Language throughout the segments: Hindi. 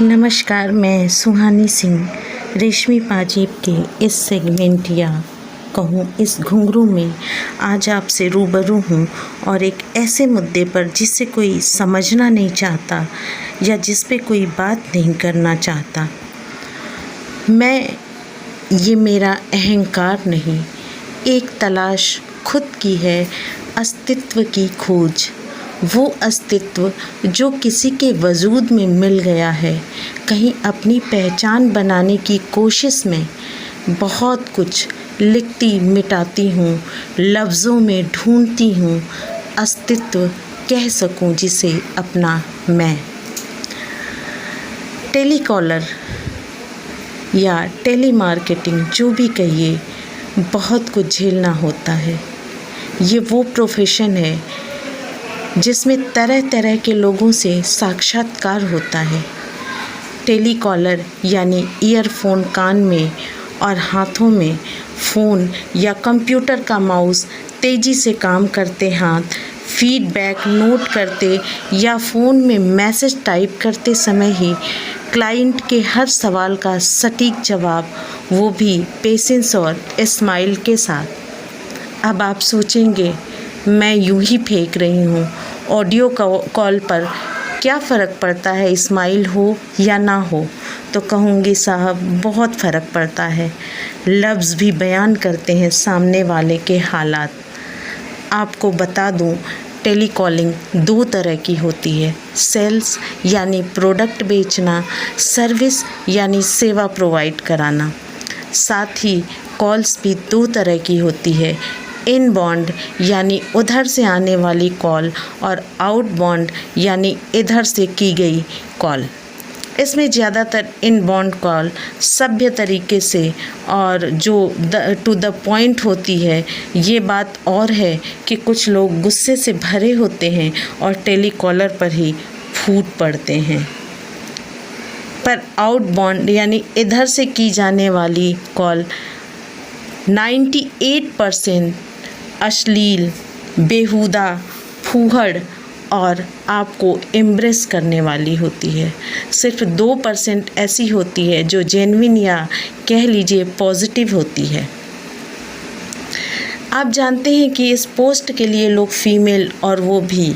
नमस्कार, मैं सुहानी सिंह रेशमी पाजेब के इस सेगमेंट या कहूँ इस घुंघरू में आज आपसे रूबरू हूँ और एक ऐसे मुद्दे पर जिसे कोई समझना नहीं चाहता या जिस पे कोई बात नहीं करना चाहता। ये मेरा अहंकार नहीं, एक तलाश खुद की है, अस्तित्व की खोज। वो अस्तित्व जो किसी के वजूद में मिल गया है, कहीं अपनी पहचान बनाने की कोशिश में बहुत कुछ लिखती मिटाती हूँ, लफ्ज़ों में ढूंढती हूँ अस्तित्व कह सकूँ जिसे अपना मैं। टेलीकॉलर या टेलीमार्केटिंग जो भी कहिए, बहुत कुछ झेलना होता है। ये वो प्रोफेशन है जिसमें तरह तरह के लोगों से साक्षात्कार होता है। टेलीकॉलर यानी ईयरफोन कान में और हाथों में फ़ोन या कंप्यूटर का माउस, तेज़ी से काम करते हाथ, फीडबैक नोट करते या फ़ोन में मैसेज टाइप करते समय ही क्लाइंट के हर सवाल का सटीक जवाब, वो भी पेशेंस और स्माइल के साथ। अब आप सोचेंगे मैं यूं ही फेंक रही हूँ, ऑडियो कॉल पर क्या फ़र्क पड़ता है, स्माइल हो या ना हो? तो कहूँगी साहब, बहुत फ़र्क पड़ता है। लफ्ज़ भी बयान करते हैं सामने वाले के हालात। आपको बता दूँ, टेलीकॉलिंग दो तरह की होती है, सेल्स यानी प्रोडक्ट बेचना, सर्विस यानी सेवा प्रोवाइड कराना। साथ ही कॉल्स भी दो तरह की होती है, इनबाउंड यानी उधर से आने वाली कॉल और आउटबाउंड यानी इधर से की गई कॉल। इसमें ज़्यादातर इनबाउंड कॉल सभ्य तरीके से और जो टू द पॉइंट होती है। ये बात और है कि कुछ लोग गुस्से से भरे होते हैं और टेलीकॉलर पर ही फूट पड़ते हैं। पर आउटबाउंड यानी इधर से की जाने वाली कॉल 98% अश्लील, बेहुदा, फूहड़ और आपको इम्प्रेस करने वाली होती है। सिर्फ 2% ऐसी होती है जो जेन्युइन या कह लीजिए पॉजिटिव होती है। आप जानते हैं कि इस पोस्ट के लिए लोग फीमेल और वो भी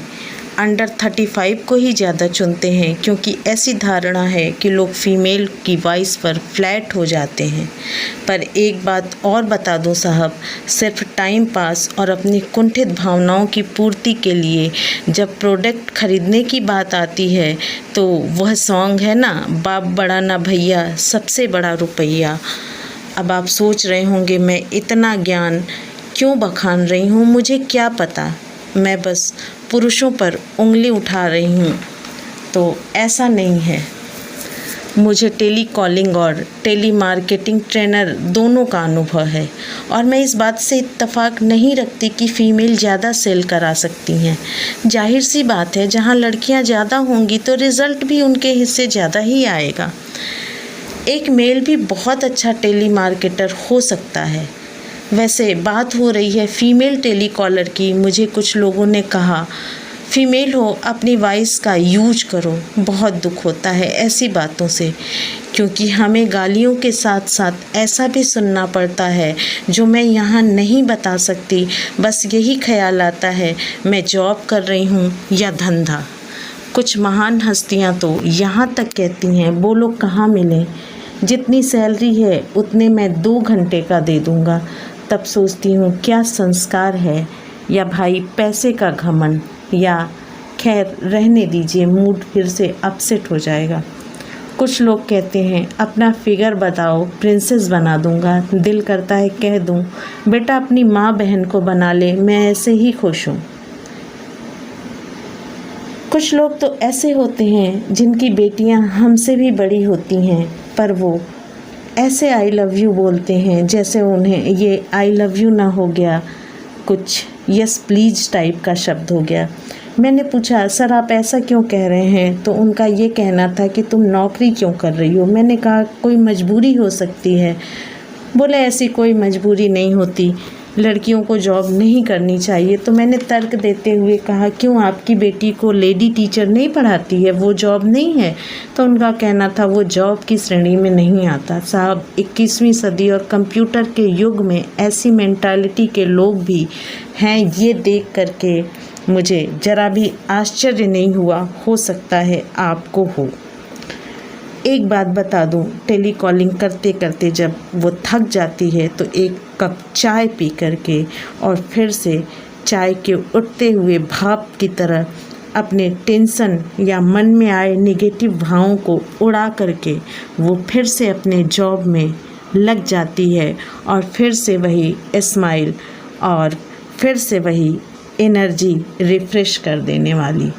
अंडर 35 को ही ज़्यादा चुनते हैं, क्योंकि ऐसी धारणा है कि लोग फीमेल की वॉइस पर फ्लैट हो जाते हैं। पर एक बात और बता दूं साहब, सिर्फ टाइम पास और अपनी कुंठित भावनाओं की पूर्ति के लिए जब प्रोडक्ट खरीदने की बात आती है, तो वह सॉन्ग है ना, बाप बड़ा ना भैया, सबसे बड़ा रुपया। अब आप सोच रहे होंगे मैं इतना ज्ञान क्यों बखान रही हूँ, मुझे क्या पता, मैं बस पुरुषों पर उंगली उठा रही हूँ। तो ऐसा नहीं है। मुझे टेली कॉलिंग और टेली मार्केटिंग ट्रेनर दोनों का अनुभव है और मैं इस बात से इत्तेफाक नहीं रखती कि फ़ीमेल ज़्यादा सेल करा सकती हैं। जाहिर सी बात है, जहाँ लड़कियाँ ज़्यादा होंगी तो रिज़ल्ट भी उनके हिस्से ज़्यादा ही आएगा। एक मेल भी बहुत अच्छा टेली मार्केटर हो सकता है। वैसे बात हो रही है फ़ीमेल टेलीकॉलर की। मुझे कुछ लोगों ने कहा, फ़ीमेल हो अपनी वॉइस का यूज करो। बहुत दुख होता है ऐसी बातों से, क्योंकि हमें गालियों के साथ साथ ऐसा भी सुनना पड़ता है जो मैं यहाँ नहीं बता सकती। बस यही ख्याल आता है मैं जॉब कर रही हूँ या धंधा। कुछ महान हस्तियाँ तो यहाँ तक कहती हैं, बोलो कहाँ मिले, जितनी सैलरी है उतने मैं 2 घंटे का दे दूँगा। तब सोचती हूँ क्या संस्कार है, या भाई पैसे का घमंड, या खैर रहने दीजिए, मूड फिर से अपसेट हो जाएगा। कुछ लोग कहते हैं अपना फिगर बताओ, प्रिंसेस बना दूँगा। दिल करता है कह दूँ, बेटा अपनी माँ बहन को बना ले, मैं ऐसे ही खुश हूँ। कुछ लोग तो ऐसे होते हैं जिनकी बेटियाँ हमसे भी बड़ी होती हैं, पर वो ऐसे आई लव यू बोलते हैं जैसे उन्हें ये आई लव यू ना हो गया, कुछ यस प्लीज टाइप का शब्द हो गया। मैंने पूछा, सर आप ऐसा क्यों कह रहे हैं? तो उनका ये कहना था कि तुम नौकरी क्यों कर रही हो। मैंने कहा कोई मजबूरी हो सकती है। बोले ऐसी कोई मजबूरी नहीं होती, लड़कियों को जॉब नहीं करनी चाहिए। तो मैंने तर्क देते हुए कहा, क्यों आपकी बेटी को लेडी टीचर नहीं पढ़ाती है, वो जॉब नहीं है? तो उनका कहना था वो जॉब की श्रेणी में नहीं आता। साहब, 21वीं सदी और कंप्यूटर के युग में ऐसी मेंटालिटी के लोग भी हैं, ये देख करके मुझे ज़रा भी आश्चर्य नहीं हुआ। हो सकता है आपको हो। एक बात बता दूं, टेलीकॉलिंग करते करते जब वो थक जाती है तो एक कप चाय पी करके और फिर से चाय के उठते हुए भाप की तरह अपने टेंशन या मन में आए नेगेटिव भावों को उड़ा करके वो फिर से अपने जॉब में लग जाती है और फिर से वही स्माइल और फिर से वही एनर्जी रिफ्रेश कर देने वाली।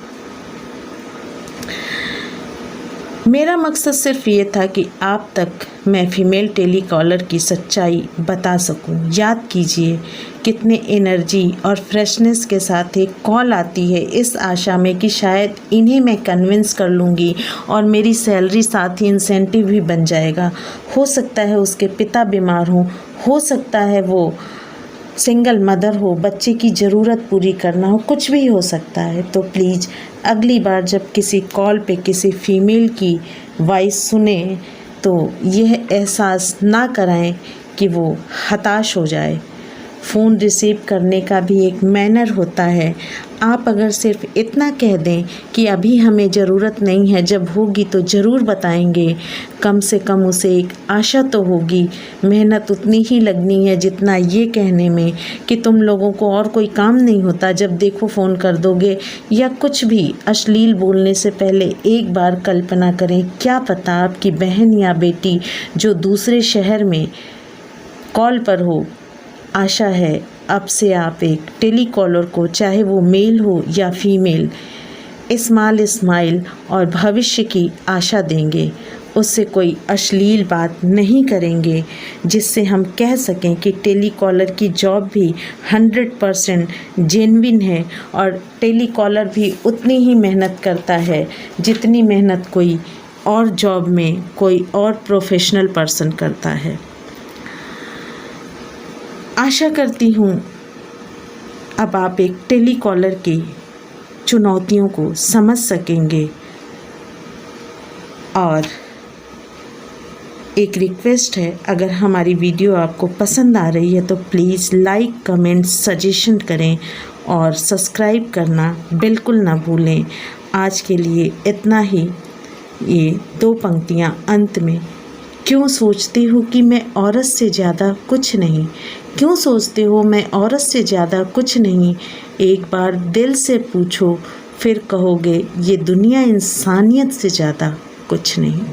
मेरा मकसद सिर्फ ये था कि आप तक मैं फ़ीमेल टेलीकॉलर की सच्चाई बता सकूं। याद कीजिए कितने एनर्जी और फ्रेशनेस के साथ एक कॉल आती है, इस आशा में कि शायद इन्हें मैं कन्विंस कर लूँगी और मेरी सैलरी साथ ही इंसेंटिव भी बन जाएगा। हो सकता है उसके पिता बीमार हों, हो सकता है वो सिंगल मदर हो, बच्चे की ज़रूरत पूरी करना हो, कुछ भी हो सकता है। तो प्लीज़ अगली बार जब किसी कॉल पे किसी फ़ीमेल की वॉइस सुने तो यह एहसास ना कराएं कि वो हताश हो जाए। फ़ोन रिसीव करने का भी एक मैनर होता है। आप अगर सिर्फ इतना कह दें कि अभी हमें ज़रूरत नहीं है, जब होगी तो ज़रूर बताएंगे, कम से कम उसे एक आशा तो होगी। मेहनत उतनी ही लगनी है जितना ये कहने में कि तुम लोगों को और कोई काम नहीं होता, जब देखो फ़ोन कर दोगे। या कुछ भी अश्लील बोलने से पहले एक बार कल्पना करें, क्या पता आपकी बहन या बेटी जो दूसरे शहर में कॉल पर हो, आशा है अब से आप एक टेलीकॉलर को, चाहे वो मेल हो या फीमेल, स्माइल और भविष्य की आशा देंगे। उससे कोई अश्लील बात नहीं करेंगे, जिससे हम कह सकें कि टेलीकॉलर की जॉब भी 100% जेन्युइन है और टेलीकॉलर भी उतनी ही मेहनत करता है जितनी मेहनत कोई और जॉब में कोई और प्रोफेशनल पर्सन करता है। आशा करती हूँ अब आप एक टेलीकॉलर की चुनौतियों को समझ सकेंगे। और एक रिक्वेस्ट है, अगर हमारी वीडियो आपको पसंद आ रही है तो प्लीज़ लाइक, कमेंट, सजेशन करें और सब्सक्राइब करना बिल्कुल ना भूलें। आज के लिए इतना ही। ये 2 पंक्तियाँ अंत में, क्यों सोचती हो कि मैं औरत से ज़्यादा कुछ नहीं, क्यों सोचते हो मैं औरत से ज़्यादा कुछ नहीं, एक बार दिल से पूछो फिर कहोगे ये दुनिया इंसानियत से ज़्यादा कुछ नहीं।